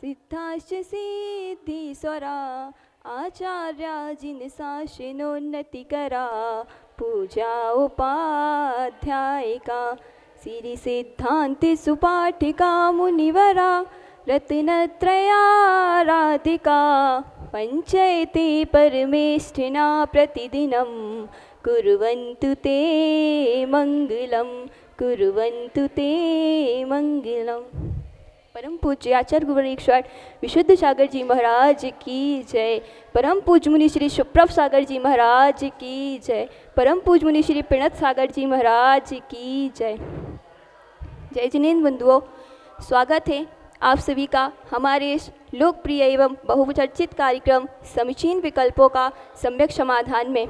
सिद्धाश्च सिद्धीश्वरा आचार्या जिनशासनोन्नतिकरा पूजा उपाध्यायिका श्री सिद्धांति सुपाठिका मुनिवरा रत्नत्रयाराधिका पंचैते परमेष्ठिना प्रतिदिनं कुर्वन्तु ते मंगलम कुर्वन्तु ते मंगलम। परम पूज्य आचार्य गुरुवरेश्वर विशुद्ध सागर जी महाराज की जय। परम पूज्य मुनि श्री सुप्रभ सागर जी महाराज की जय। परम पूज्य मुनि श्री प्रणत सागर जी महाराज की जय। जय जिनेन्द्र बंधुओं, स्वागत है आप सभी का हमारे इस लोकप्रिय एवं बहुचर्चित कार्यक्रम समीचीन विकल्पों का सम्यक समाधान में।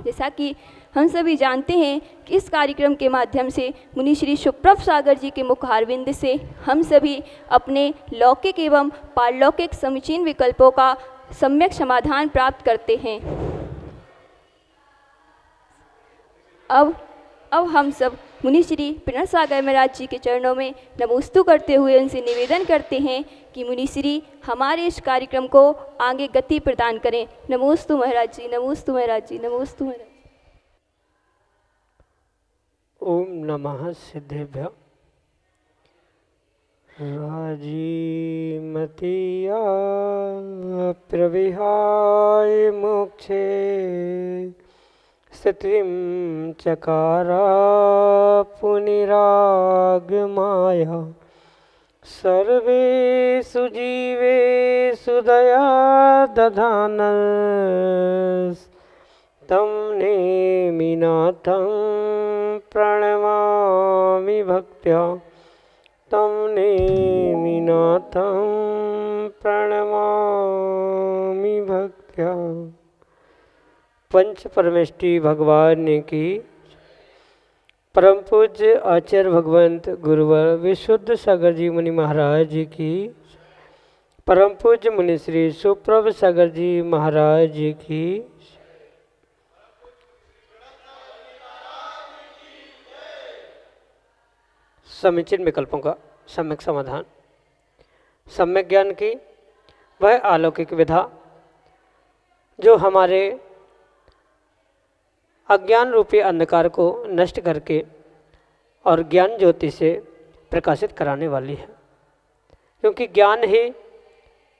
जैसा कि हम सभी जानते हैं कि इस कार्यक्रम के माध्यम से मुनि श्री सुप्रभ सागर जी के मुखारविंद से हम सभी अपने लौकिक एवं पारलौकिक समीचीन विकल्पों का सम्यक समाधान प्राप्त करते हैं। अब हम सब मुनि श्री प्रणत सागर महाराज जी के चरणों में नमोस्तु करते हुए उनसे निवेदन करते हैं कि मुनि श्री हमारे इस कार्यक्रम को आगे गति प्रदान करें। नमोस्तु महाराज जी, नमोस्तु महाराज जी, नमोस्तु महाराज। ओम नमः सिद्धेभ्य। राजीमतिया प्रविहाय मोक्षे स्त्रीं चकारा पुनिरागमाया सर्वेषु जीवेषु दया दधानस् तं नेमिनाथं प्रणमामि भक्त्या तं नेमिनाथं प्रणमामि भक्त्या। पंच परमेष्टि भगवान की परम पूज्य आचार्य भगवंत गुरुवर विशुद्ध सागर जी मुनि महाराज जी की परम पूज्य मुनि श्री सुप्रभ सागर जी महाराज जी की समीचीन विकल्पों का सम्यक समाधान। सम्यक ज्ञान की वह अलौकिक विधा जो हमारे अज्ञान रूपी अंधकार को नष्ट करके और ज्ञान ज्योति से प्रकाशित कराने वाली है, क्योंकि ज्ञान ही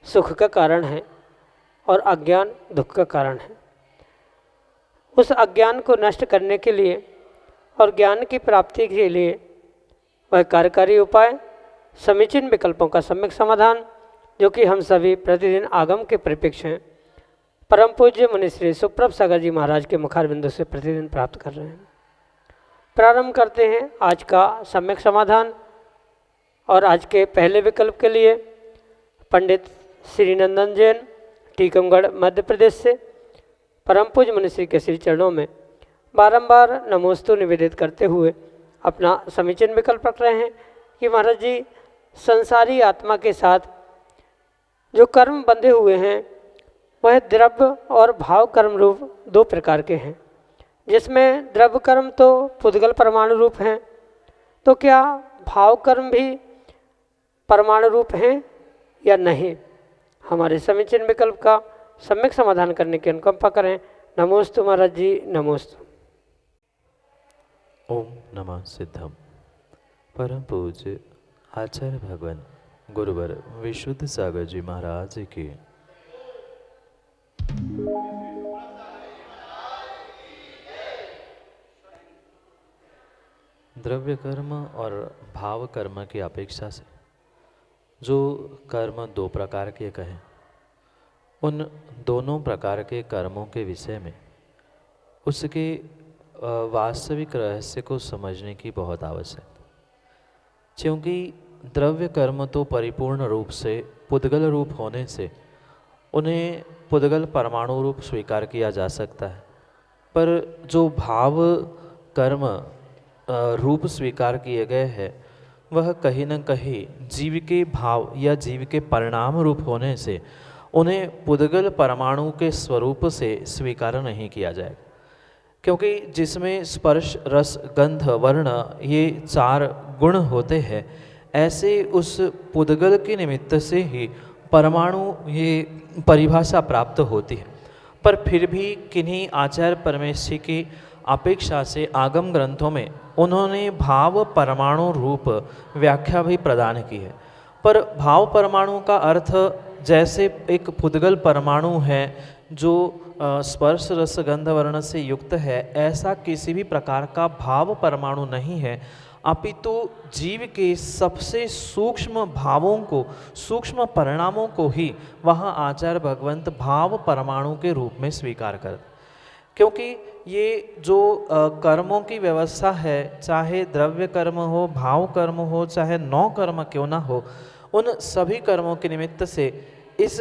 सुख का कारण है और अज्ञान दुख का कारण है। उस अज्ञान को नष्ट करने के लिए और ज्ञान की प्राप्ति के लिए वह कार्यकारी उपाय समीचीन विकल्पों का सम्यक समाधान, जो कि हम सभी प्रतिदिन आगम के परिप्रेक्ष्य हैं, परम पूज्य मुनि श्री सुप्रभ सागर जी महाराज के मुखारबिंदु से प्रतिदिन प्राप्त कर रहे हैं। प्रारंभ करते हैं आज का सम्यक समाधान। और आज के पहले विकल्प के लिए पंडित श्री नंदन जैन, टीकमगढ़ मध्य प्रदेश से परम पूज्य मुनि श्री के श्री चरणों में बारंबार नमोस्तु निवेदित करते हुए अपना समीचीन विकल्प रख रहे हैं कि महाराज जी, संसारी आत्मा के साथ जो कर्म बंधे हुए हैं वह द्रव्य और भाव कर्म रूप दो प्रकार के हैं, जिसमें द्रव्य कर्म तो पुद्गल परमाणु रूप हैं, तो क्या भाव कर्म भी परमाणु रूप हैं या नहीं? हमारे समीचीन विकल्प का सम्यक समाधान करने की अनुकंपा करें। नमोस्तु महाराज जी, नमोस्तु। ओम नमः सिद्धम। परम पूज्य आचार्य भगवान गुरुवर विशुद्ध सागर जी महाराज की द्रव्य कर्म और भाव कर्म की अपेक्षा से जो कर्म दो प्रकार के कहें, उन दोनों प्रकार के कर्मों के विषय में उसके वास्तविक रहस्य को समझने की बहुत आवश्यकता, क्योंकि द्रव्य कर्म तो परिपूर्ण रूप से पुद्गल रूप होने से उन्हें पुद्गल परमाणु रूप स्वीकार किया जा सकता है, पर जो भाव कर्म रूप स्वीकार किए गए हैं वह कहीं न कहीं जीव के भाव या जीव के परिणाम रूप होने से उन्हें पुद्गल परमाणु के स्वरूप से स्वीकार नहीं किया जाएगा, क्योंकि जिसमें स्पर्श रस गंध वर्ण ये चार गुण होते हैं, ऐसे उस पुद्गल के निमित्त से ही परमाणु ये परिभाषा प्राप्त होती है, पर फिर भी किन्हीं आचार्य परमेश्वरी की अपेक्षा से आगम ग्रंथों में उन्होंने भाव परमाणु रूप व्याख्या भी प्रदान की है। पर भाव परमाणु का अर्थ जैसे एक पुद्गल परमाणु है जो स्पर्श रस गंध वर्ण से युक्त है, ऐसा किसी भी प्रकार का भाव परमाणु नहीं है, अपितु जीव के सबसे सूक्ष्म भावों को, सूक्ष्म परिणामों को ही वह आचार्य भगवंत भाव परमाणु के रूप में स्वीकार करते। क्योंकि ये जो कर्मों की व्यवस्था है, चाहे द्रव्य कर्म हो, भाव कर्म हो, चाहे नौ कर्म क्यों ना हो, उन सभी कर्मों के निमित्त से इस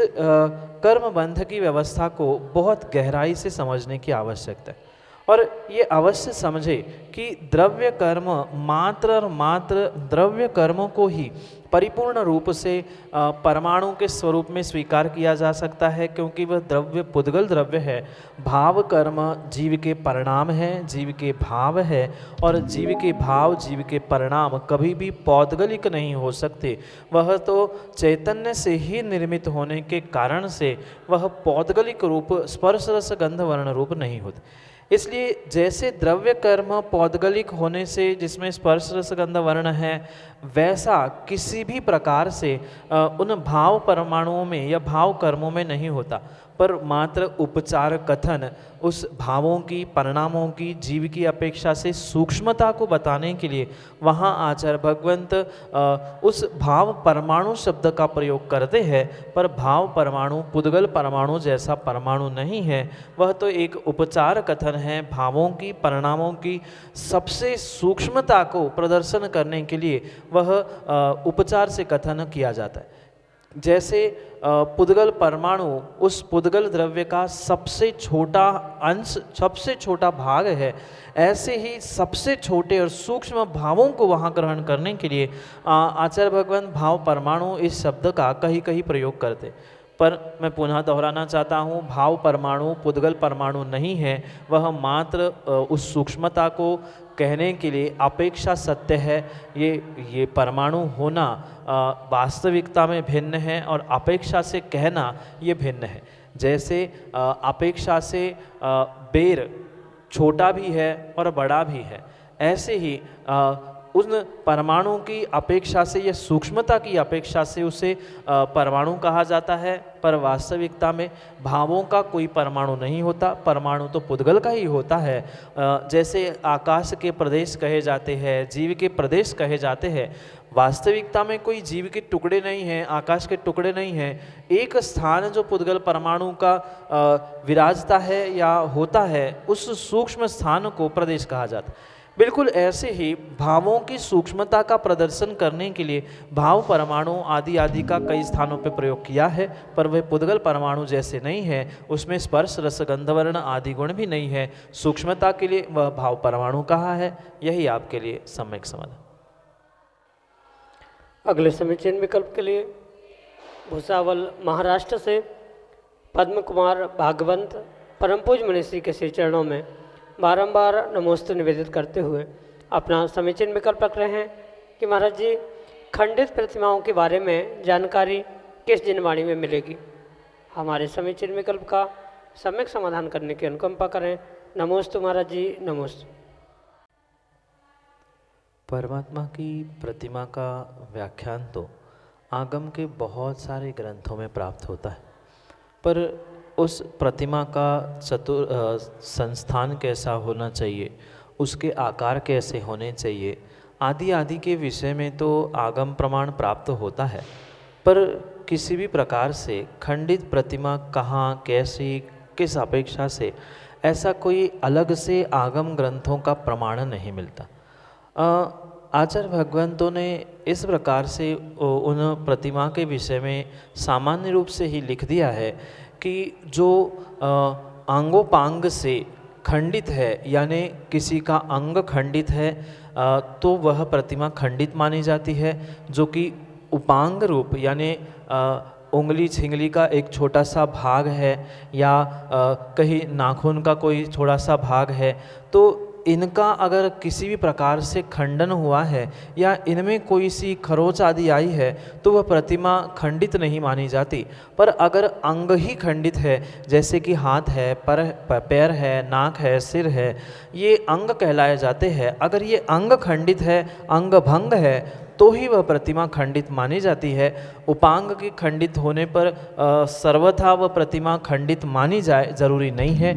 कर्म बंध की व्यवस्था को बहुत गहराई से समझने की आवश्यकता है। और ये अवश्य समझे कि द्रव्य कर्म मात्र और मात्र द्रव्य कर्मों को ही परिपूर्ण रूप से परमाणु के स्वरूप में स्वीकार किया जा सकता है, क्योंकि वह द्रव्य पुद्गल द्रव्य है। भाव कर्म जीव के परिणाम है, जीव के भाव है, और जीव के भाव, जीव के परिणाम कभी भी पौद्गलिक नहीं हो सकते। वह तो चैतन्य से ही निर्मित होने के कारण से वह पौद्गलिक रूप स्पर्श रस गंध वर्ण रूप नहीं होते। इसलिए जैसे द्रव्य कर्म पौद्गलिक होने से जिसमें स्पर्श रस गंध वर्ण है, वैसा किसी भी प्रकार से उन भाव परमाणुओं में या भाव कर्मों में नहीं होता, पर मात्र उपचार कथन उस भावों की, परिणामों की, जीव की अपेक्षा से सूक्ष्मता को बताने के लिए वहाँ आचार्य भगवंत उस भाव परमाणु शब्द का प्रयोग करते हैं। पर भाव परमाणु पुद्गल परमाणु जैसा परमाणु नहीं है, वह तो एक उपचार कथन है। भावों की, परिणामों की सबसे सूक्ष्मता को प्रदर्शन करने के लिए वह उपचार से कथन किया जाता है। जैसे पुद्गल परमाणु उस पुद्गल द्रव्य का सबसे छोटा अंश, सबसे छोटा भाग है, ऐसे ही सबसे छोटे और सूक्ष्म भावों को वहाँ ग्रहण करने के लिए आचार्य भगवान भाव परमाणु इस शब्द का कहीं कहीं प्रयोग करते। पर मैं पुनः दोहराना चाहता हूँ, भाव परमाणु पुद्गल परमाणु नहीं है, वह मात्र उस सूक्ष्मता को कहने के लिए अपेक्षा सत्य है। ये परमाणु होना वास्तविकता में भिन्न है और अपेक्षा से कहना ये भिन्न है। जैसे अपेक्षा से बेर छोटा भी है और बड़ा भी है, ऐसे ही उन परमाणु की अपेक्षा से या सूक्ष्मता की अपेक्षा से उसे परमाणु कहा जाता है। पर वास्तविकता में भावों का कोई परमाणु नहीं होता, परमाणु तो पुद्गल का ही होता है। जैसे आकाश के प्रदेश कहे जाते हैं, जीव के प्रदेश कहे जाते हैं, वास्तविकता में कोई जीव के टुकड़े नहीं हैं, आकाश के टुकड़े नहीं हैं। एक स्थान जो पुद्गल परमाणु का विराजता है या होता है, उस सूक्ष्म स्थान को प्रदेश कहा जाता है। बिल्कुल ऐसे ही भावों की सूक्ष्मता का प्रदर्शन करने के लिए भाव परमाणु आदि आदि का कई स्थानों पर प्रयोग किया है, पर वह पुद्गल परमाणु जैसे नहीं है। उसमें स्पर्श रस गंधवर्ण आदि गुण भी नहीं है। सूक्ष्मता के लिए वह भाव परमाणु कहा है। यही आपके लिए सम्यक समाधान। अगले समीचीन विकल्प के लिए भूसावल महाराष्ट्र से पद्म कुमार भागवंत परम पूज्य मुनिश्री के श्री चरणों में बारंबार नमोस्तु निवेदित करते हुए अपना समीचीन विकल्प रख रहे हैं कि महाराज जी, खंडित प्रतिमाओं के बारे में जानकारी किस जिनवाणी में मिलेगी। हमारे समीचीन विकल्प का सम्यक समाधान करने की अनुकंपा करें। नमोस्तु महाराज जी, नमोस्तु। परमात्मा की प्रतिमा का व्याख्यान तो आगम के बहुत सारे ग्रंथों में प्राप्त होता है, पर उस प्रतिमा का संस्थान कैसा होना चाहिए, उसके आकार कैसे होने चाहिए, आदि आदि के विषय में तो आगम प्रमाण प्राप्त होता है, पर किसी भी प्रकार से खंडित प्रतिमा कहाँ, कैसी, किस अपेक्षा से, ऐसा कोई अलग से आगम ग्रंथों का प्रमाण नहीं मिलता। आचार्य भगवंतों ने इस प्रकार से उन प्रतिमा के विषय में सामान्य रूप से ही लिख दिया है कि जो अंगोपांग से खंडित है, यानी किसी का अंग खंडित है तो वह प्रतिमा खंडित मानी जाती है। जो कि उपांग रूप यानी उंगली छिंगली का एक छोटा सा भाग है या कहीं नाखून का कोई थोड़ा सा भाग है, तो इनका अगर किसी भी प्रकार से खंडन हुआ है या इनमें कोई सी खरोच आदि आई है तो वह प्रतिमा खंडित नहीं मानी जाती। पर अगर अंग ही खंडित है, जैसे कि हाथ है, पैर है, नाक है, सिर है, ये अंग कहलाए जाते हैं। अगर ये अंग खंडित है, अंग भंग है, तो ही वह प्रतिमा खंडित मानी जाती है। उपांग के खंडित होने पर सर्वथा वह प्रतिमा खंडित मानी जाए जरूरी नहीं है।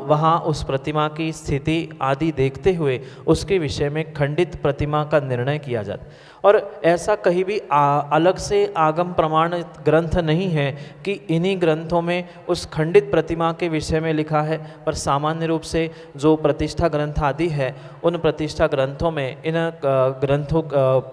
वहाँ उस प्रतिमा की स्थिति आदि देखते हुए उसके विषय में खंडित प्रतिमा का निर्णय किया जाता है। और ऐसा कहीं भी अलग से आगम प्रमाण ग्रंथ नहीं है कि इन्हीं ग्रंथों में उस खंडित प्रतिमा के विषय में लिखा है। पर सामान्य रूप से जो प्रतिष्ठा ग्रंथ आदि है, उन प्रतिष्ठा ग्रंथों में इन ग्रंथों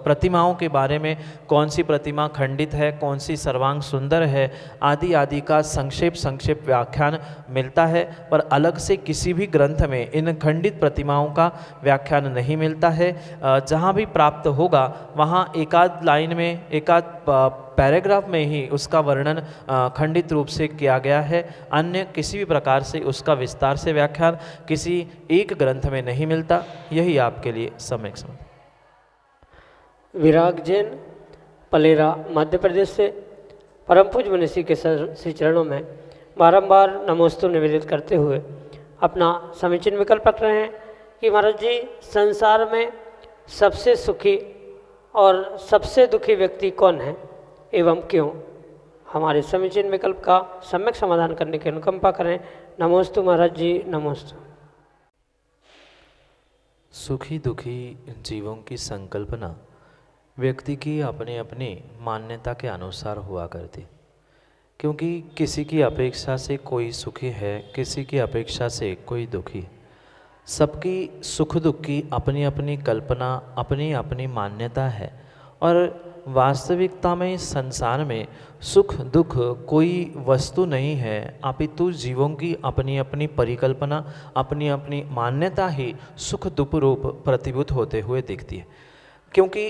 प्रतिमाओं के बारे में कौन सी प्रतिमा खंडित है, कौन सी सर्वांग सुंदर है, आदि आदि का संक्षेप व्याख्यान मिलता है। पर अलग से किसी भी ग्रंथ में इन खंडित प्रतिमाओं का व्याख्यान नहीं मिलता है। जहाँ भी प्राप्त होगा वहाँ एकाध लाइन में, एकाध पैराग्राफ में ही उसका वर्णन खंडित रूप से किया गया है। अन्य किसी भी प्रकार से उसका विस्तार से व्याख्यान किसी एक ग्रंथ में नहीं मिलता। यही आपके लिए सम्यक समझ। विराग जैन, पलेरा, मध्य प्रदेश से परम पूज्य मनीषी के श्री चरणों में बारंबार नमोस्तु निवेदित करते हुए अपना समीचीन विकल्प रख रहे हैं कि महाराज जी, संसार में सबसे सुखी और सबसे दुखी व्यक्ति कौन है एवं क्यों? हमारे समीचीन विकल्प का सम्यक समाधान करने की अनुकंपा करें। नमोस्तु महाराज जी, नमोस्तु। सुखी दुखी जीवों की संकल्पना व्यक्ति की अपनी अपनी मान्यता के अनुसार हुआ करती, क्योंकि किसी की अपेक्षा से कोई सुखी है, किसी की अपेक्षा से कोई दुखी। सबकी सुख दुख की अपनी अपनी कल्पना, अपनी अपनी मान्यता है। और वास्तविकता में संसार में सुख दुख कोई वस्तु नहीं है, अपितु जीवों की अपनी अपनी परिकल्पना, अपनी अपनी मान्यता ही सुख दुख रूप प्रतिभूत होते हुए दिखती है। क्योंकि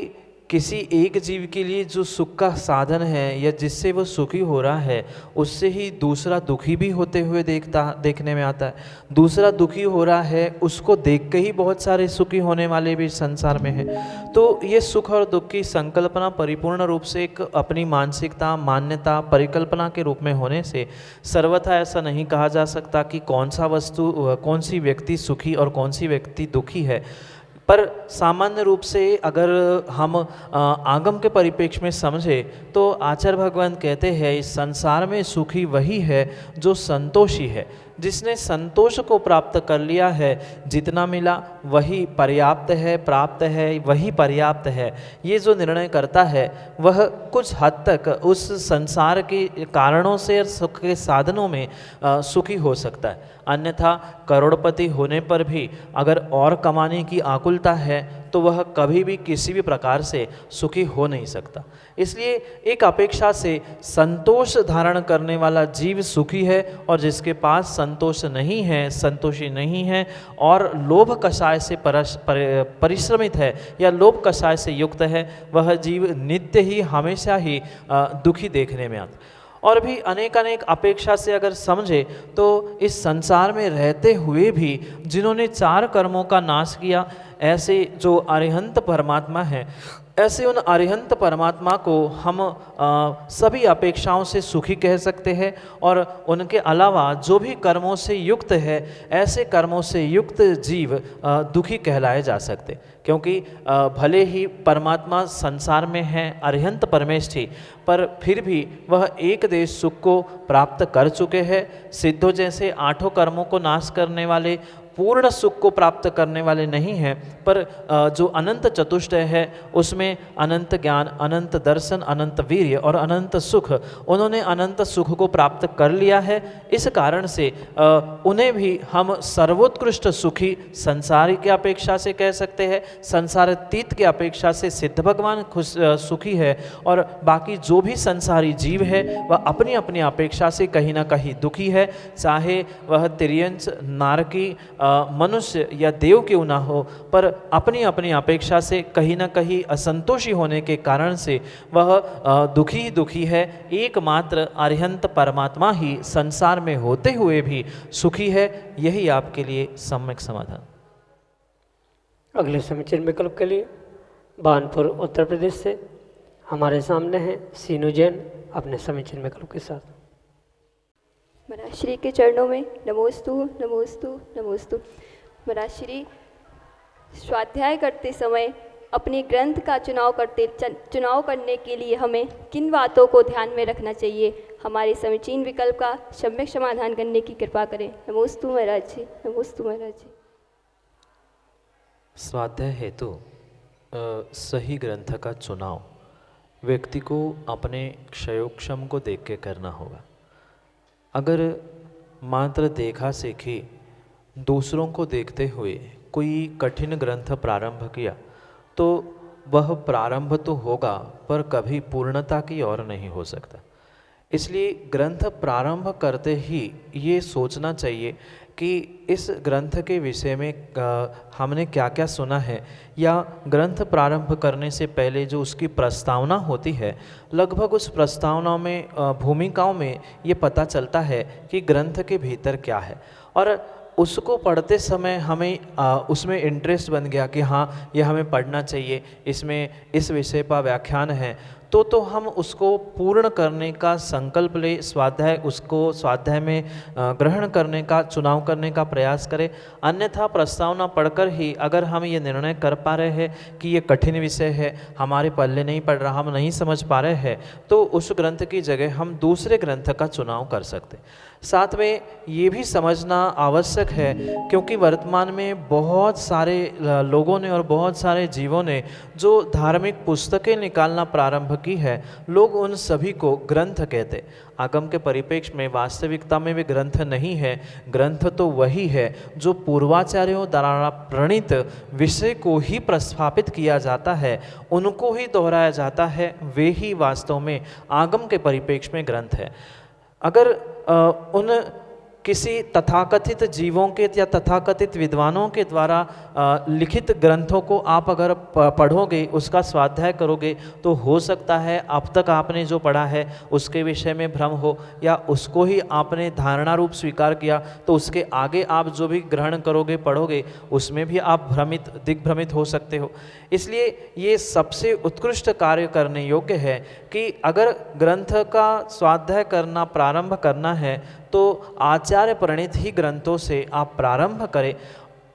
किसी एक जीव के लिए जो सुख का साधन है या जिससे वो सुखी हो रहा है, उससे ही दूसरा दुखी भी होते हुए देखने में आता है। दूसरा दुखी हो रहा है, उसको देख के ही बहुत सारे सुखी होने वाले भी संसार में हैं। तो ये सुख और दुख की संकल्पना परिपूर्ण रूप से एक अपनी मानसिकता, मान्यता, परिकल्पना के रूप में होने से सर्वथा ऐसा नहीं कहा जा सकता कि कौन सा वस्तु, कौन सी व्यक्ति सुखी और कौन सी व्यक्ति दुखी है। पर सामान्य रूप से अगर हम आगम के परिप्रेक्ष्य में समझे तो आचार्य भगवान कहते हैं, इस संसार में सुखी वही है जो संतोषी है, जिसने संतोष को प्राप्त कर लिया है। जितना मिला वही पर्याप्त है, प्राप्त है वही पर्याप्त है, ये जो निर्णय करता है वह कुछ हद तक उस संसार के कारणों से और सुख के साधनों में सुखी हो सकता है। अन्यथा करोड़पति होने पर भी अगर और कमाने की आकुलता है तो वह कभी भी किसी भी प्रकार से सुखी हो नहीं सकता। इसलिए एक अपेक्षा से संतोष धारण करने वाला जीव सुखी है, और जिसके पास संतोष नहीं है, संतोषी नहीं है और लोभ कषाय से परिश्रमित है या लोभ कषाय से युक्त है, वह जीव नित्य ही हमेशा ही दुखी देखने में आता। और भी अनेक अपेक्षा से अगर समझे तो इस संसार में रहते हुए भी जिन्होंने 4 कर्मों का नाश किया, ऐसे जो अरिहंत परमात्मा हैं, ऐसे उन अरिहंत परमात्मा को हम सभी अपेक्षाओं से सुखी कह सकते हैं। और उनके अलावा जो भी कर्मों से युक्त है, ऐसे कर्मों से युक्त जीव दुखी कहलाए जा सकते, क्योंकि भले ही परमात्मा संसार में है, अरिहंत परमेष्ठी, पर फिर भी वह एक देश सुख को प्राप्त कर चुके हैं। सिद्धों जैसे 8 कर्मों को नाश करने वाले पूर्ण सुख को प्राप्त करने वाले नहीं हैं, पर जो अनंत चतुष्टय है उसमें अनंत ज्ञान, अनंत दर्शन, अनंत वीर्य और अनंत सुख, उन्होंने अनंत सुख को प्राप्त कर लिया है। इस कारण से उन्हें भी हम सर्वोत्कृष्ट सुखी संसार की अपेक्षा से कह सकते हैं। संसारातीत की अपेक्षा से सिद्ध भगवान खुश सुखी है, और बाकी जो भी संसारी जीव है वह अपनी अपनी अपेक्षा से कहीं ना कहीं दुखी है, चाहे वह तिर्यंच, नारकी, मनुष्य या देव क्यों ना हो, पर अपनी अपनी अपेक्षा से कहीं ना कहीं असंतोषी होने के कारण से वह दुखी ही दुखी है। एकमात्र अरिहंत परमात्मा ही संसार में होते हुए भी सुखी है। यही आपके लिए सम्यक समाधान। अगले समीचीन विकल्प के लिए बानपुर उत्तर प्रदेश से हमारे सामने हैं सीनू जैन अपने समीचीन विकल्प के साथ। महाराज श्री के चरणों में नमोस्तु नमोस्तु नमोस्तु। महाराज श्री, स्वाध्याय करते समय अपने ग्रंथ का चुनाव करने के लिए हमें किन बातों को ध्यान में रखना चाहिए? हमारे समीचीन विकल्प का सम्यक समाधान करने की कृपा करें। नमोस्तु महाराज जी, नमोस्तु महाराज जी। स्वाध्याय हेतु सही ग्रंथ का चुनाव व्यक्ति को अपने क्षयोक्षम को देख के करना होगा। अगर मात्र देखा सीखी दूसरों को देखते हुए कोई कठिन ग्रंथ प्रारंभ किया तो वह प्रारंभ तो होगा पर कभी पूर्णता की ओर नहीं हो सकता। इसलिए ग्रंथ प्रारंभ करते ही ये सोचना चाहिए कि इस ग्रंथ के विषय में हमने क्या क्या सुना है, या ग्रंथ प्रारंभ करने से पहले जो उसकी प्रस्तावना होती है, लगभग उस प्रस्तावना में भूमिकाओं में ये पता चलता है कि ग्रंथ के भीतर क्या है, और उसको पढ़ते समय हमें उसमें इंटरेस्ट बन गया कि हाँ ये हमें पढ़ना चाहिए, इसमें इस विषय पर व्याख्यान है, तो हम उसको पूर्ण करने का संकल्प ले, स्वाध्याय में ग्रहण करने का, चुनाव करने का प्रयास करें। अन्यथा प्रस्तावना पढ़कर ही अगर हम ये निर्णय कर पा रहे हैं कि ये कठिन विषय है, हमारे पल्ले नहीं पड़ रहा, हम नहीं समझ पा रहे हैं, तो उस ग्रंथ की जगह हम दूसरे ग्रंथ का चुनाव कर सकते। साथ में ये भी समझना आवश्यक है क्योंकि वर्तमान में बहुत सारे लोगों ने और बहुत सारे जीवों ने जो धार्मिक पुस्तकें निकालना प्रारंभ की है, लोग उन सभी को ग्रंथ कहते। आगम के परिप्रेक्ष्य में वास्तविकता में वे ग्रंथ नहीं है। ग्रंथ तो वही है जो पूर्वाचार्यों द्वारा प्रणीत विषय को ही प्रस्थापित किया जाता है, उनको ही दोहराया जाता है, वे ही वास्तव में आगम के परिप्रेक्ष्य में ग्रंथ है। अगर उन किसी तथाकथित जीवों के या तथाकथित विद्वानों के द्वारा लिखित ग्रंथों को आप अगर पढ़ोगे, उसका स्वाध्याय करोगे, तो हो सकता है अब तक आपने जो पढ़ा है उसके विषय में भ्रम हो, या उसको ही आपने धारणा रूप स्वीकार किया, तो उसके आगे आप जो भी ग्रहण करोगे, पढ़ोगे, उसमें भी आप दिग्भ्रमित हो सकते हो। इसलिए ये सबसे उत्कृष्ट कार्य करने योग्य है कि अगर ग्रंथ का स्वाध्याय करना प्रारंभ करना है तो आचार्य प्रणीत ही ग्रंथों से आप प्रारंभ करें।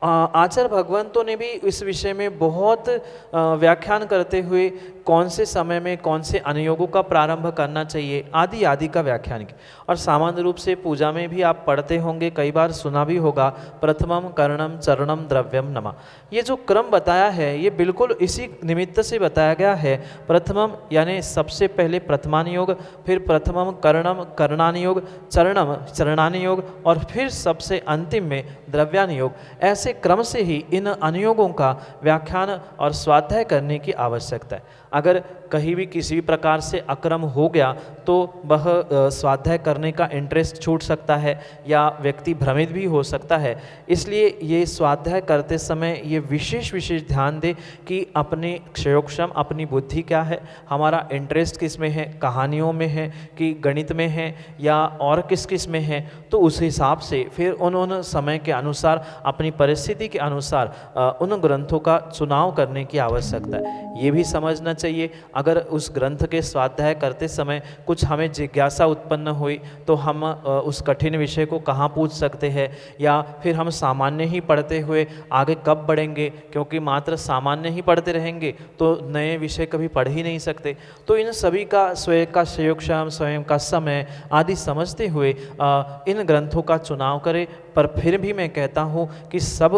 आचार्य भगवंतों ने भी इस विषय में बहुत व्याख्यान करते हुए कौन से समय में कौन से अनुयोगों का प्रारंभ करना चाहिए आदि आदि का व्याख्यान की। और सामान्य रूप से पूजा में भी आप पढ़ते होंगे, कई बार सुना भी होगा, प्रथमम कर्णम चरणम द्रव्यम नमः। ये जो क्रम बताया है ये बिल्कुल इसी निमित्त से बताया गया है। प्रथमम यानी सबसे पहले प्रथमानुयोग, फिर प्रथमम कर्णम कर्णानुयोग, चरणम चरणानुयोग, और फिर सबसे अंतिम में द्रव्यानुयोग। ऐसे क्रम से ही इन अनुयोगों का व्याख्यान और स्वाध्याय करने की आवश्यकता है। अगर कहीं भी किसी भी प्रकार से अक्रम हो गया तो वह स्वाध्याय करने का इंटरेस्ट छूट सकता है या व्यक्ति भ्रमित भी हो सकता है। इसलिए ये स्वाध्याय करते समय ये विशेष ध्यान दे कि अपने क्षयोक्षम अपनी बुद्धि क्या है, हमारा इंटरेस्ट किस में है, कहानियों में है कि गणित में है या और किस में है, तो उस हिसाब से फिर उन समय के अनुसार अपनी परिस्थिति के अनुसार उन ग्रंथों का चुनाव करने की आवश्यकता है। ये भी समझना चाहिए अगर उस ग्रंथ के स्वाध्याय करते समय कुछ हमें जिज्ञासा उत्पन्न हुई तो हम उस कठिन विषय को कहाँ पूछ सकते हैं, या फिर हम सामान्य ही पढ़ते हुए आगे कब बढ़ेंगे, क्योंकि मात्र सामान्य ही पढ़ते रहेंगे तो नए विषय कभी पढ़ ही नहीं सकते। तो इन सभी का स्वयं का क्षयोक्षम, स्वयं का समय आदि समझते हुए इन ग्रंथों का चुनाव करें। पर फिर भी मैं कहता हूँ कि सब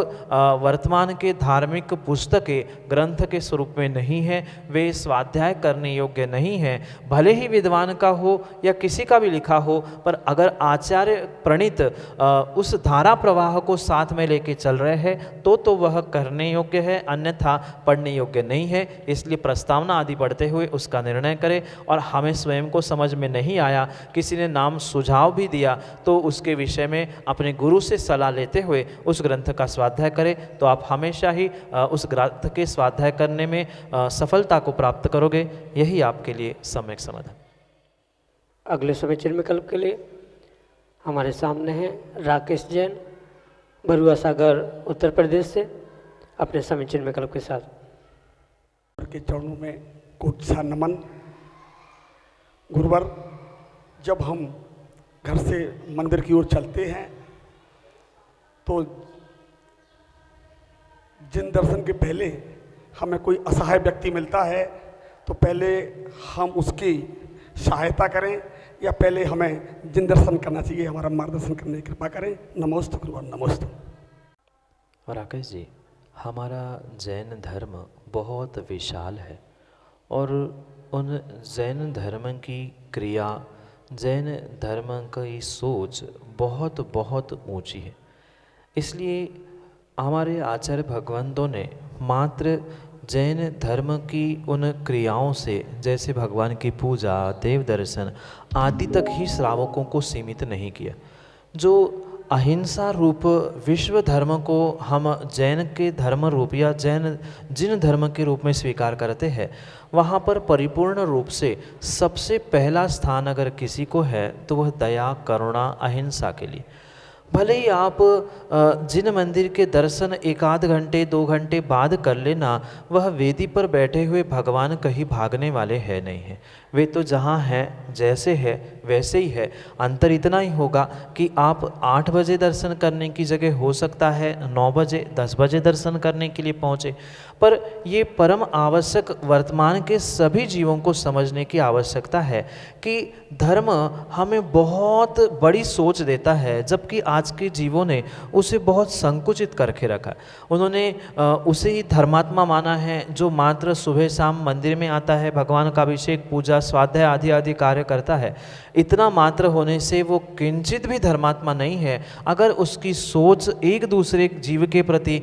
वर्तमान के धार्मिक पुस्तकें ग्रंथ के स्वरूप में नहीं है, वे स्वाध्याय करने योग्य नहीं है। भले ही विद्वान का हो या किसी का भी लिखा हो, पर अगर आचार्य प्रणीत उस धारा प्रवाह को साथ में लेके चल रहे हैं तो वह करने योग्य है, अन्यथा पढ़ने योग्य नहीं है। इसलिए प्रस्तावना आदि पढ़ते हुए उसका निर्णय करें। और हमें स्वयं को समझ में नहीं आया, किसी ने नाम सुझाव भी दिया, तो उसके विषय में अपने गुरु से सलाह लेते हुए उस ग्रंथ का स्वाध्याय करें, तो आप हमेशा ही उस ग्रंथ के स्वाध्याय करने में सफलता को प्राप्त करोगे। यही आपके लिए सम्यक समाधान। अगले समीचीन विकल्प के लिए हमारे सामने हैं राकेश जैन, बरुआ सागर उत्तर प्रदेश से। अपने समीचीन विकल्प के साथ। के चरणों में कोटि सा नमन। गुरुवर, जब हम घर से मंदिर की ओर चलते हैं तो जिन दर्शन के पहले हमें कोई असहाय व्यक्ति मिलता है तो पहले हम उसकी सहायता करें या पहले हमें जिन दर्शन करना चाहिए, हमारा मार्गदर्शन करने की कृपा करें। नमोस्तु गुरुवर, नमोस्तु। और राकेश जी, हमारा जैन धर्म बहुत विशाल है और उन जैन धर्म की क्रिया, जैन धर्म की सोच बहुत बहुत ऊंची है। इसलिए हमारे आचार्य भगवंतों ने मात्र जैन धर्म की उन क्रियाओं से, जैसे भगवान की पूजा, देव दर्शन आदि तक ही श्रावकों को सीमित नहीं किया। जो अहिंसा रूप विश्व धर्म को हम जैन के धर्म रूप या जैन जिन धर्म के रूप में स्वीकार करते हैं, वहाँ पर परिपूर्ण रूप से सबसे पहला स्थान अगर किसी को है तो वह दया, करुणा, अहिंसा के लिए। भले ही आप जिन मंदिर के दर्शन 1 घंटे 2 घंटे बाद कर लेना, वह वेदी पर बैठे हुए भगवान कहीं भागने वाले है नहीं हैं। वे तो जहाँ हैं, जैसे है वैसे ही है। अंतर इतना ही होगा कि आप 8 बजे दर्शन करने की जगह हो सकता है 9 बजे 10 बजे दर्शन करने के लिए पहुँचे। पर ये परम आवश्यक वर्तमान के सभी जीवों को समझने की आवश्यकता है कि धर्म हमें बहुत बड़ी सोच देता है, जबकि आज के जीवों ने उसे बहुत संकुचित करके रखा। उन्होंने उसे ही धर्मात्मा माना है जो मात्र सुबह शाम मंदिर में आता है, भगवान का अभिषेक, पूजा, स्वाध्याय आदि आदि कार्य करता है। इतना मात्र होने से वो किंचित भी धर्मात्मा नहीं है। अगर उसकी सोच एक दूसरे जीव के प्रति,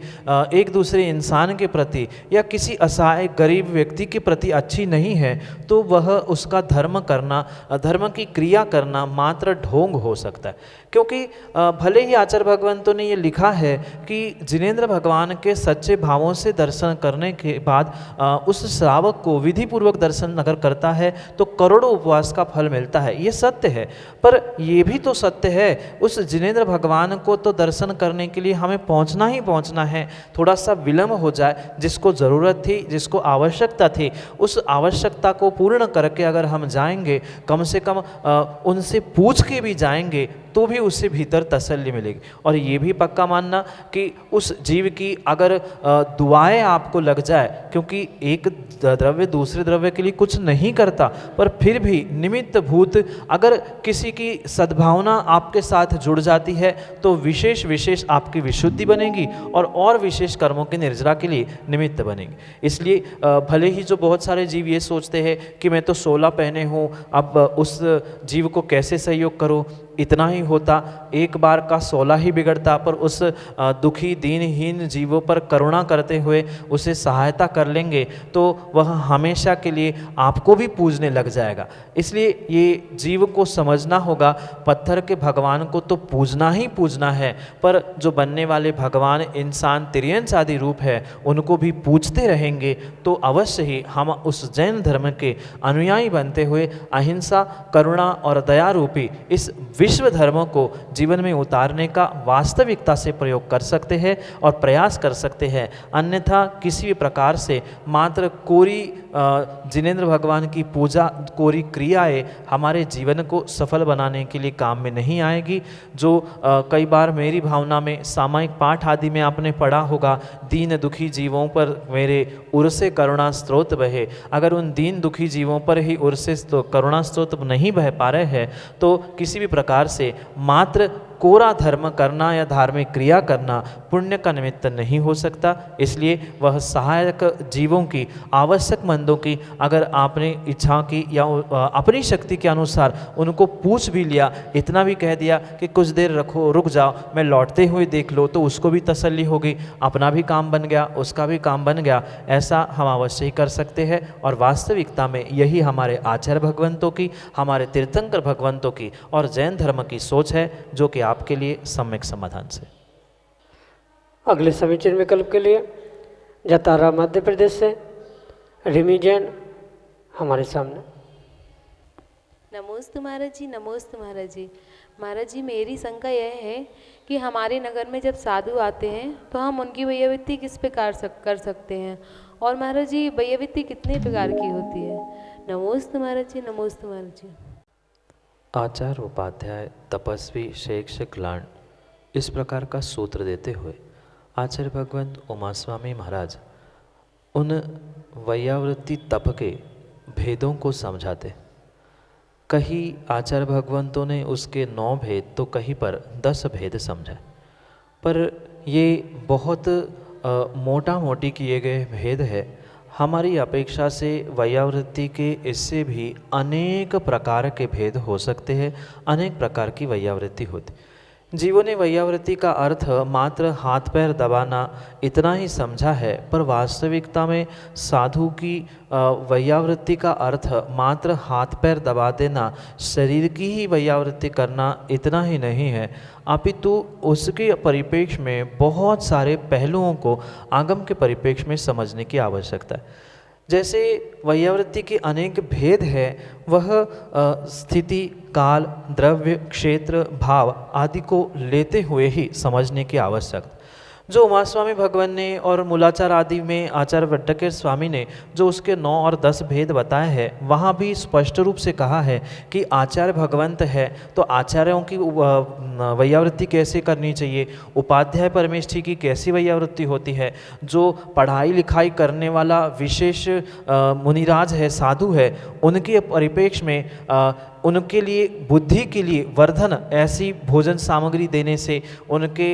एक दूसरे इंसान के प्रति या किसी असहाय गरीब व्यक्ति के प्रति अच्छी नहीं है, तो वह उसका धर्म करना, धर्म की क्रिया करना मात्र ढोंग हो सकता है। क्योंकि भले ही आचार्य भगवंतों ने ये लिखा है कि जिनेंद्र भगवान के सच्चे भावों से दर्शन करने के बाद उस श्रावक को विधि पूर्वक दर्शन अगर करता है तो करोड़ों उपवास का फल मिलता है। ये सत्य है, पर ये भी तो सत्य है उस जिनेंद्र भगवान को तो दर्शन करने के लिए हमें पहुंचना ही पहुंचना है। थोड़ा सा विलम्ब हो जाए, जिसको ज़रूरत थी, जिसको आवश्यकता थी, उस आवश्यकता को पूर्ण करके अगर हम जाएंगे, कम से कम उनसे पूछ के भी जाएंगे, तो भी उससे भीतर तसल्ली मिलेगी। और ये भी पक्का मानना कि उस जीव की अगर दुआएं आपको लग जाए, क्योंकि एक द्रव्य दूसरे द्रव्य के लिए कुछ नहीं करता, पर फिर भी निमित्त भूत अगर किसी की सद्भावना आपके साथ जुड़ जाती है तो विशेष विशेष आपकी विशुद्धि बनेगी और विशेष कर्मों की निर्जरा के लिए निमित्त बनेगी। इसलिए भले ही जो बहुत सारे जीव ये सोचते हैं कि मैं तो 16 पहने हूँ, अब उस जीव को कैसे सहयोग करूँ, इतना ही होता, एक बार का 16 ही बिगड़ता, पर उस दुखी दीनहीन जीवों पर करुणा करते हुए उसे सहायता कर लेंगे तो वह हमेशा के लिए आपको भी पूजने लग जाएगा। इसलिए ये जीव को समझना होगा, पत्थर के भगवान को तो पूजना ही पूजना है, पर जो बनने वाले भगवान इंसान तिर्यंच आदि रूप है उनको भी पूजते रहेंगे तो अवश्य ही हम उस जैन धर्म के अनुयायी बनते हुए अहिंसा, करुणा और दया रूपी इस विश्व धर्मों को जीवन में उतारने का वास्तविकता से प्रयोग कर सकते हैं और प्रयास कर सकते हैं। अन्यथा किसी भी प्रकार से मात्र कोरी जिनेंद्र भगवान की पूजा, कोरी क्रियाएं हमारे जीवन को सफल बनाने के लिए काम में नहीं आएगी। जो कई बार मेरी भावना में सामायिक पाठ आदि में आपने पढ़ा होगा, दीन दुखी जीवों पर मेरे उर से करुणा स्रोत बहे। अगर उन दीन दुखी जीवों पर ही उर से करुणा स्रोत नहीं बह पा रहे हैं तो किसी भी प्रकार से मात्र कोरा धर्म करना या धार्मिक क्रिया करना पुण्य का निमित्त नहीं हो सकता। इसलिए वह सहायक जीवों की, आवश्यक मंदों की अगर आपने इच्छा की या अपनी शक्ति के अनुसार उनको पूछ भी लिया, इतना भी कह दिया कि कुछ देर रखो, रुक जाओ, मैं लौटते हुए देख लो, तो उसको भी तसल्ली होगी, अपना भी काम बन गया, उसका भी काम बन गया। ऐसा हम अवश्य ही कर सकते हैं और वास्तविकता में यही हमारे आचार्य भगवंतों की, हमारे तीर्थंकर भगवंतों की और जैन धर्म की सोच है, जो कि आपके लिए सम्यक समाधान से। अगले समीचीन विकल्प के लिए जतारा मध्य प्रदेश से रिमी जैन हमारे सामने। नमोस्तु महाराज जी, नमोस्तु महाराज जी। महाराज जी, मेरी शंका यह है कि हमारे नगर में जब साधु आते हैं तो हम उनकी वैयावृत्ति किस प्रकार कर सकते हैं, और महाराज जी वैयावृत्ति कितने प्रकार की होती है? नमोस्तु महाराज जी, नमोस्तु महाराज जी। आचार्य उपाध्याय तपस्वी शेख ग्लान इस प्रकार का सूत्र देते हुए आचार्य भगवंत उमा स्वामी महाराज उन वैयावृत्ति तप के भेदों को समझाते। कहीं आचार्य भगवंतों ने उसके 9 भेद तो कहीं पर 10 भेद समझाए, पर ये बहुत मोटा मोटी किए गए भेद है। हमारी अपेक्षा से वैयावृत्ति के इससे भी अनेक प्रकार के भेद हो सकते हैं, अनेक प्रकार की वैयावृत्ति होती। जीवों ने वैयावृत्ति का अर्थ मात्र हाथ पैर दबाना इतना ही समझा है, पर वास्तविकता में साधु की वैयावृत्ति का अर्थ मात्र हाथ पैर दबा देना, शरीर की ही वैयावृत्ति करना इतना ही नहीं है, अपितु उसके परिप्रेक्ष्य में बहुत सारे पहलुओं को आगम के परिप्रेक्ष्य में समझने की आवश्यकता है। जैसे वैयावृत्ति के अनेक भेद है, वह स्थिति, काल, द्रव्य, क्षेत्र, भाव आदि को लेते हुए ही समझने की आवश्यकता। जो उमा स्वामी भगवान ने और मूलाचार आदि में आचार्य वड्डकेर स्वामी ने जो उसके 9 और 10 भेद बताए हैं, वहाँ भी स्पष्ट रूप से कहा है कि आचार्य भगवंत है तो आचार्यों की वैयावृत्ति कैसे करनी चाहिए, उपाध्याय परमेष्ठी की कैसी वैयावृत्ति होती है, जो पढ़ाई लिखाई करने वाला विशेष मुनिराज है, साधु है, उनके परिप्रेक्ष्य में उनके लिए बुद्धि के लिए वर्धन ऐसी भोजन सामग्री देने से उनके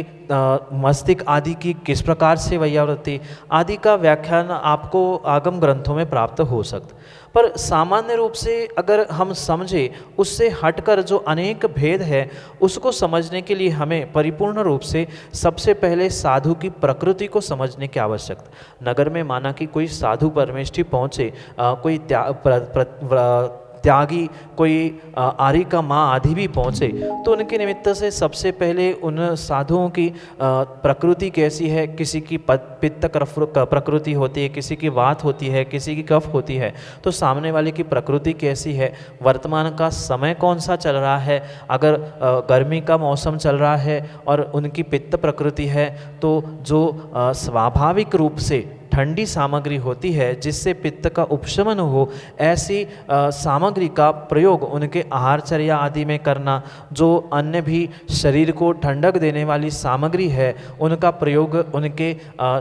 मस्तिष्क आदि की किस प्रकार से वैयावृत्ति आदि का व्याख्यान आपको आगम ग्रंथों में प्राप्त हो सकता। पर सामान्य रूप से अगर हम समझे, उससे हटकर जो अनेक भेद है उसको समझने के लिए हमें परिपूर्ण रूप से सबसे पहले साधु की प्रकृति को समझने की आवश्यकता। नगर में माना कि कोई साधु परमेष्ठी पहुँचे, कोई त्यागी, कोई आर्य का माँ आदि भी पहुँचे, तो उनके निमित्त से सबसे पहले उन साधुओं की प्रकृति कैसी है। किसी की पित्त प्रकृति होती है, किसी की वात होती है, किसी की कफ होती है, तो सामने वाले की प्रकृति कैसी है, वर्तमान का समय कौन सा चल रहा है। अगर गर्मी का मौसम चल रहा है और उनकी पित्त प्रकृति है, तो जो स्वाभाविक रूप से ठंडी सामग्री होती है जिससे पित्त का उपशमन हो, ऐसी सामग्री का प्रयोग उनके आहारचर्या आदि में करना। जो अन्य भी शरीर को ठंडक देने वाली सामग्री है, उनका प्रयोग उनके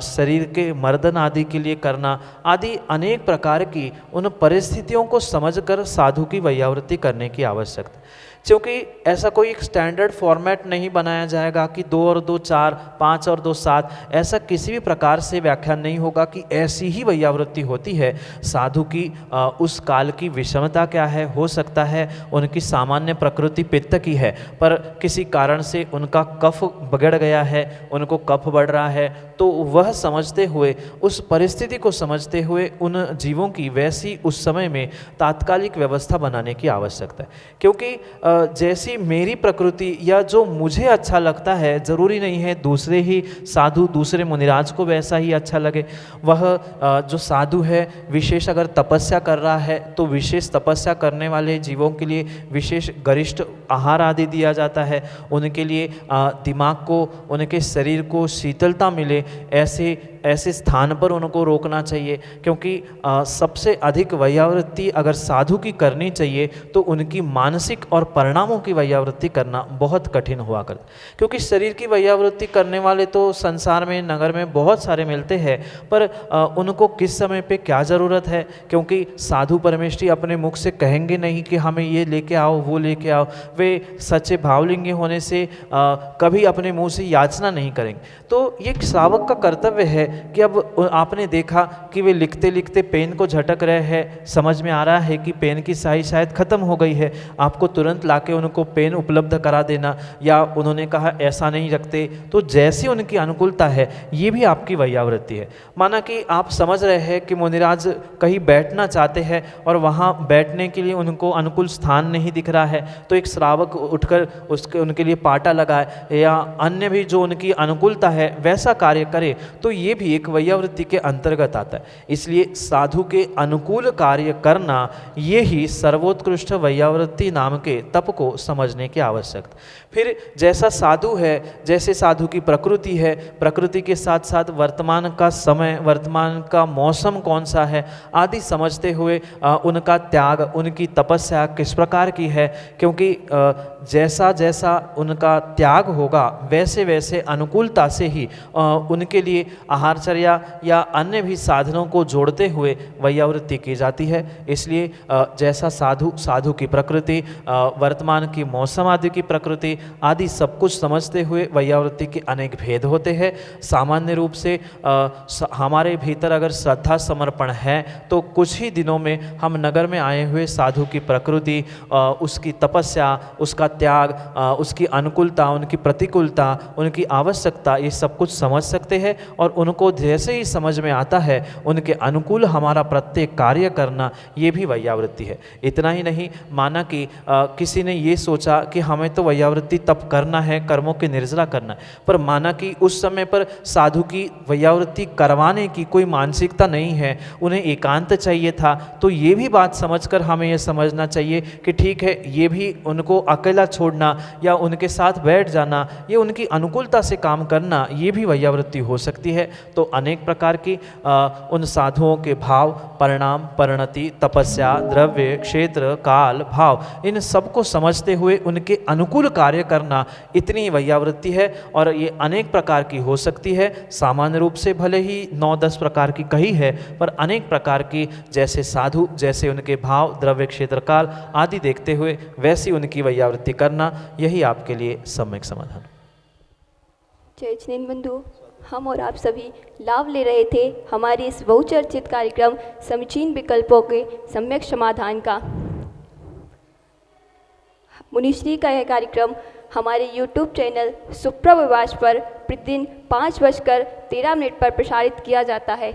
शरीर के मर्दन आदि के लिए करना आदि अनेक प्रकार की उन परिस्थितियों को समझकर साधु की वैयावृत्ति करने की आवश्यकता। क्योंकि ऐसा कोई एक स्टैंडर्ड फॉर्मेट नहीं बनाया जाएगा कि 2 और 2 4, 5 और 2 7, ऐसा किसी भी प्रकार से व्याख्यान नहीं होगा कि ऐसी ही वैयावृत्ति होती है। साधु की उस काल की विषमता क्या है, हो सकता है उनकी सामान्य प्रकृति पित्त की है, पर किसी कारण से उनका कफ बिगड़ गया है, उनको कफ बढ़ रहा है, तो वह समझते हुए, उस परिस्थिति को समझते हुए उन जीवों की वैसी उस समय में तात्कालिक व्यवस्था बनाने की आवश्यकता है। क्योंकि जैसी मेरी प्रकृति या जो मुझे अच्छा लगता है, ज़रूरी नहीं है दूसरे ही साधु, दूसरे मुनिराज को वैसा ही अच्छा लगे। वह जो साधु है विशेष अगर तपस्या कर रहा है, तो विशेष तपस्या करने वाले जीवों के लिए विशेष गरिष्ठ आहार आदि दिया जाता है। उनके लिए दिमाग को, उनके शरीर को शीतलता मिले, ऐसे स्थान पर उनको रोकना चाहिए। क्योंकि सबसे अधिक वैयावृत्ति अगर साधु की करनी चाहिए तो उनकी मानसिक और परिणामों की वैयावृत्ति करना बहुत कठिन हुआ करता। क्योंकि शरीर की वैयावृत्ति करने वाले तो संसार में, नगर में बहुत सारे मिलते हैं, पर उनको किस समय पे क्या ज़रूरत है। क्योंकि साधु परमेष्ठी अपने मुख से कहेंगे नहीं कि हमें ये लेके आओ, वो लेके आओ। वे सच्चे भावलिंगी होने से कभी अपने मुंह से याचना नहीं करेंगे। तो ये श्रावक का कर्तव्य है कि अब आपने देखा कि वे लिखते लिखते पेन को झटक रहे हैं, समझ में आ रहा है कि पेन की स्याही शायद ख़त्म हो गई है, आपको तुरंत लाके उनको पेन उपलब्ध करा देना, या उन्होंने कहा ऐसा नहीं रखते, तो जैसी उनकी अनुकूलता है ये भी आपकी वैयावृत्ति है। माना कि आप समझ रहे हैं कि मुनिराज कहीं बैठना चाहते हैं और वहाँ बैठने के लिए उनको अनुकूल स्थान नहीं दिख रहा है, तो एक श्रावक उठकर उनके लिए पाटा लगाए या अन्य भी जो उनकी अनुकूलता है वैसा कार्य करे, तो ये भी एक वैयावृत्ति के अंतर्गत आता है। इसलिए साधु के अनुकूल कार्य करना ये ही सर्वोत्कृष्ट वैयावृत्ति नाम के तप को समझने की आवश्यकता। फिर जैसा साधु है, जैसे साधु की प्रकृति है, प्रकृति के साथ साथ वर्तमान का समय, वर्तमान का मौसम कौन सा है आदि समझते हुए उनका त्याग, उनकी तपस्या किस प्रकार की है, क्योंकि जैसा जैसा उनका त्याग होगा वैसे वैसे अनुकूलता से ही उनके लिए आहारचर्या या अन्य भी साधनों को जोड़ते हुए वैयावृत्ति की जाती है। इसलिए जैसा साधु की प्रकृति, वर्तमान की मौसम आदि की प्रकृति आदि सब कुछ समझते हुए वैयावृत्ति के अनेक भेद होते हैं। सामान्य रूप से हमारे भीतर अगर श्रद्धा समर्पण है तो कुछ ही दिनों में हम नगर में आए हुए साधु की प्रकृति, उसकी तपस्या, उसका त्याग, उसकी अनुकूलता, उनकी प्रतिकूलता, उनकी आवश्यकता, ये सब कुछ समझ सकते हैं। और उनको जैसे ही समझ में आता है उनके अनुकूल हमारा प्रत्येक कार्य करना, ये भी वैयावृत्ति है। इतना ही नहीं, माना कि किसी ने ये सोचा कि हमें तो वैयावृत्ति तप करना है, कर्मों की निर्जला करना है, पर माना कि उस समय पर साधु की वैयावृत्ति करवाने की कोई मानसिकता नहीं है, उन्हें एकांत चाहिए था, तो ये भी बात समझकर हमें ये समझना चाहिए कि ठीक है, ये भी उनको अकेला छोड़ना या उनके साथ बैठ जाना, ये उनकी अनुकूलता से काम करना, ये भी वैयावृत्ति हो सकती है। तो अनेक प्रकार की उन साधुओं के भाव, परिणाम, परिणति, तपस्या, द्रव्य, क्षेत्र, काल, भाव, इन सबको समझते हुए उनके अनुकूल कार्य करना, इतनी वैयावृत्ति है। और ये अनेक प्रकार की हो सकती है। सामान्य रूप से भले ही 9-10 प्रकार की कही है, पर अनेक प्रकार की, जैसे साधु, जैसे उनके भाव, द्रव्य, क्षेत्र, काल आदि देखते हुए वैसी उनकी वैयावृत्ति करना, यही आपके लिए सम्यक समाधान। जय जिनेन्द्र बंधु, हम और आप सभी लाभ ले रहे थे हमारे इस बहुचर्चित कार्यक्रम समीचीन विकल्पों के सम्यक समाधान का। मुनिश्री का यह कार्यक्रम हमारे YouTube चैनल सुप्रभाष पर प्रतिदिन 5:13 पर प्रसारित किया जाता है।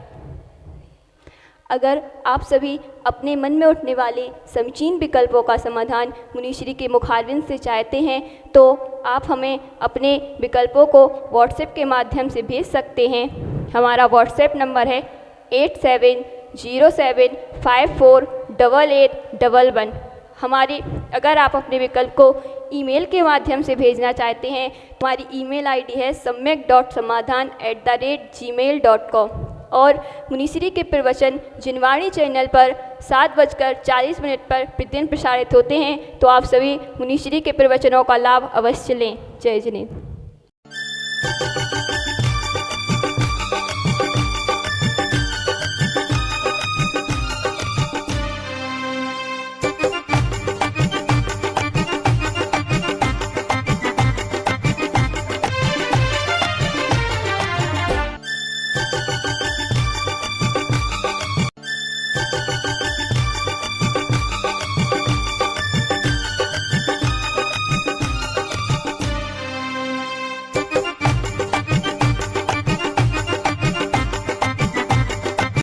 अगर आप सभी अपने मन में उठने वाले समीचीन विकल्पों का समाधान मुनिश्री के मुखारबिंद से चाहते हैं तो आप हमें अपने विकल्पों को व्हाट्सएप के माध्यम से भेज सकते हैं। हमारा व्हाट्सएप नंबर है 8707548811। अगर आप अपने विकल्प को ईमेल के माध्यम से भेजना चाहते हैं, हमारी ईमेल आईडी है samyak.samadhan@gmail.com। और मुनिश्री के प्रवचन जिनवाणी चैनल पर 7:40 पर प्रतिदिन प्रसारित होते हैं, तो आप सभी मुनिश्री के प्रवचनों का लाभ अवश्य लें। जय जिनेन्द्र।